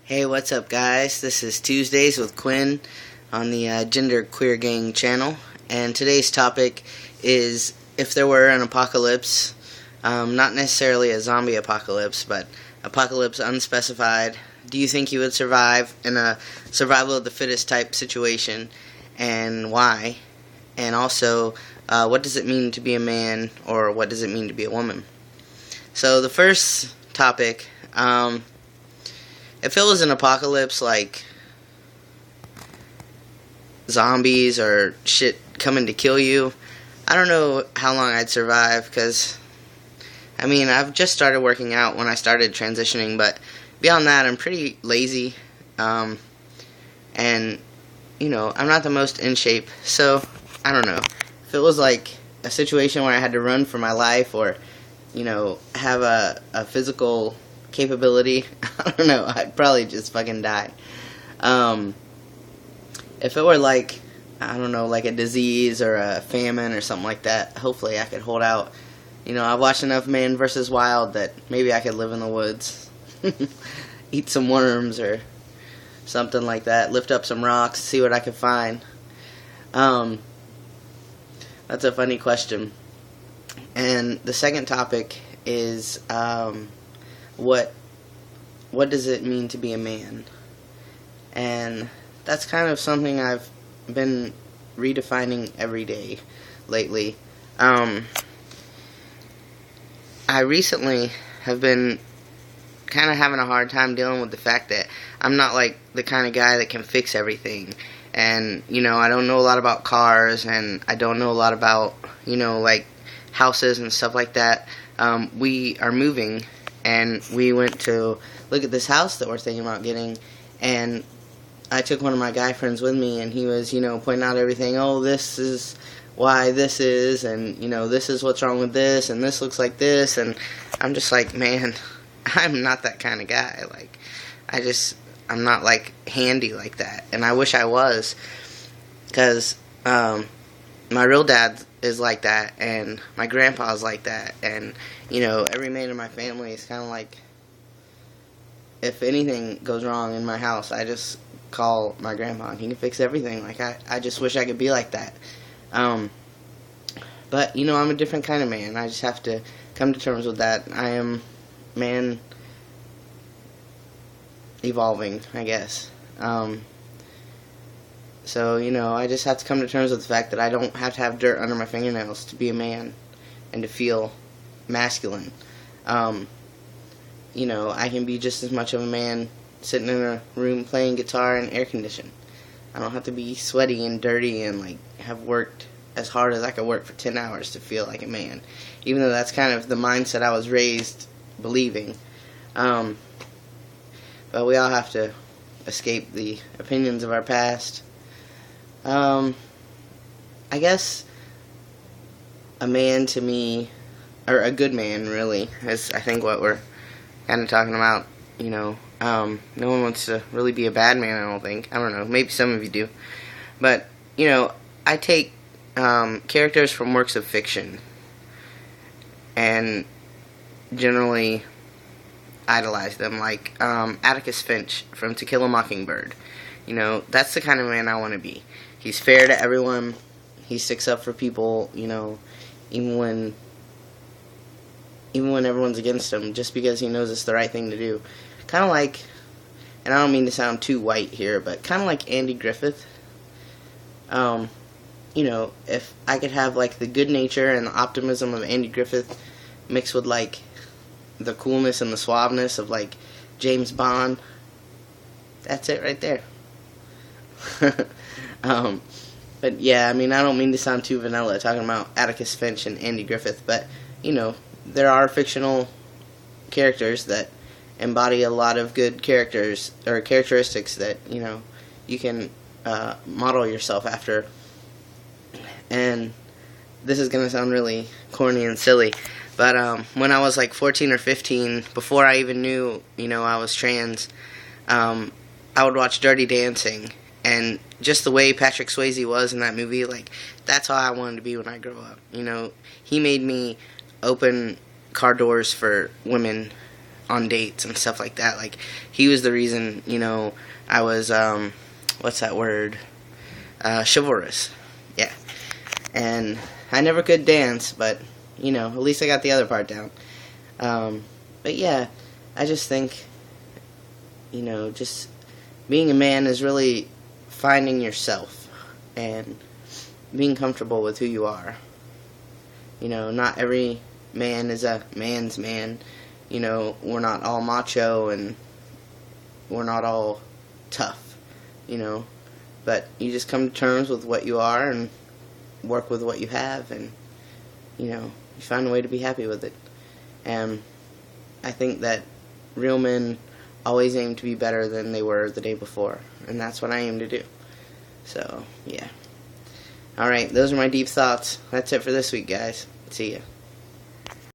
Hey, what's up, guys? This is Tuesdays with Quinn on the Gender Queer Gang channel, and today's topic is if there were an apocalypse, not necessarily a zombie apocalypse, but apocalypse unspecified. Do you think you would survive in a survival of the fittest type situation, and why? And also, what does it mean to be a man, or what does it mean to be a woman? So the first topic, if it was an apocalypse like zombies or shit coming to kill you, I don't know how long I'd survive, because I've just started working out when I started transitioning, but beyond that I'm pretty lazy, and I'm not the most in shape, so I don't know. If it was like a situation where I had to run for my life, or have a physical capability, I don't know, I'd probably just fucking die. If it were like, I don't know, like a disease or a famine or something like that, hopefully I could hold out. I've watched enough Man vs. Wild that maybe I could live in the woods, eat some worms or something like that, lift up some rocks, see what I could find. That's a funny question. And the second topic is, what does it mean to be a man? And that's kind of something I've been redefining every day lately. I recently have been kind of having a hard time dealing with the fact that I'm not like the kind of guy that can fix everything. And, I don't know a lot about cars, and I don't know a lot about, like houses and stuff like that. We are moving, and we went to look at this house that we're thinking about getting, and I took one of my guy friends with me, and he was, pointing out everything. Oh, this is why this is, and, this is what's wrong with this, and this looks like this, and I'm just like, man, I'm not that kind of guy. Like, I'm not, like, handy like that, and I wish I was, because my real dad is like that, and my grandpa's like that, and, every man in my family is kind of like, if anything goes wrong in my house, I just call my grandpa, and he can fix everything. Like, I just wish I could be like that. But, I'm a different kind of man. I just have to come to terms with that. I am man evolving, I guess. So, I just have to come to terms with the fact that I don't have to have dirt under my fingernails to be a man and to feel masculine. I can be just as much of a man sitting in a room playing guitar and air conditioned. I don't have to be sweaty and dirty and, like, have worked as hard as I could work for 10 hours to feel like a man. Even though that's kind of the mindset I was raised believing. But we all have to escape the opinions of our past. I guess a man to me, or a good man really, is I think what we're kind of talking about. No one wants to really be a bad man, I don't think. I don't know, maybe some of you do. But, I take characters from works of fiction and generally idolize them, like Atticus Finch from To Kill a Mockingbird. That's the kind of man I want to be. He's fair to everyone. He sticks up for people, even when everyone's against him, just because he knows it's the right thing to do. Kind of like, and I don't mean to sound too white here, but kind of like Andy Griffith. If I could have, like, the good nature and the optimism of Andy Griffith mixed with, like, the coolness and the suaveness of, like, James Bond, that's it right there. But yeah, I don't mean to sound too vanilla talking about Atticus Finch and Andy Griffith, but, there are fictional characters that embody a lot of good characters, or characteristics that, you can model yourself after. And this is going to sound really corny and silly, but when I was like 14 or 15, before I even knew, I was trans, I would watch Dirty Dancing, and just the way Patrick Swayze was in that movie, like, that's how I wanted to be when I grow up. He made me open car doors for women on dates and stuff like that. Like, he was the reason, I was, what's that word? Chivalrous. Yeah. And I never could dance, but, at least I got the other part down. But yeah, I just think, just being a man is really finding yourself and being comfortable with who you are. Not every man is a man's man. We're not all macho and we're not all tough, but you just come to terms with what you are and work with what you have, and you find a way to be happy with it. And I think that real men always aim to be better than they were the day before, and that's what I aim to do. So yeah. Alright, those are my deep thoughts. That's it for this week, guys. See ya.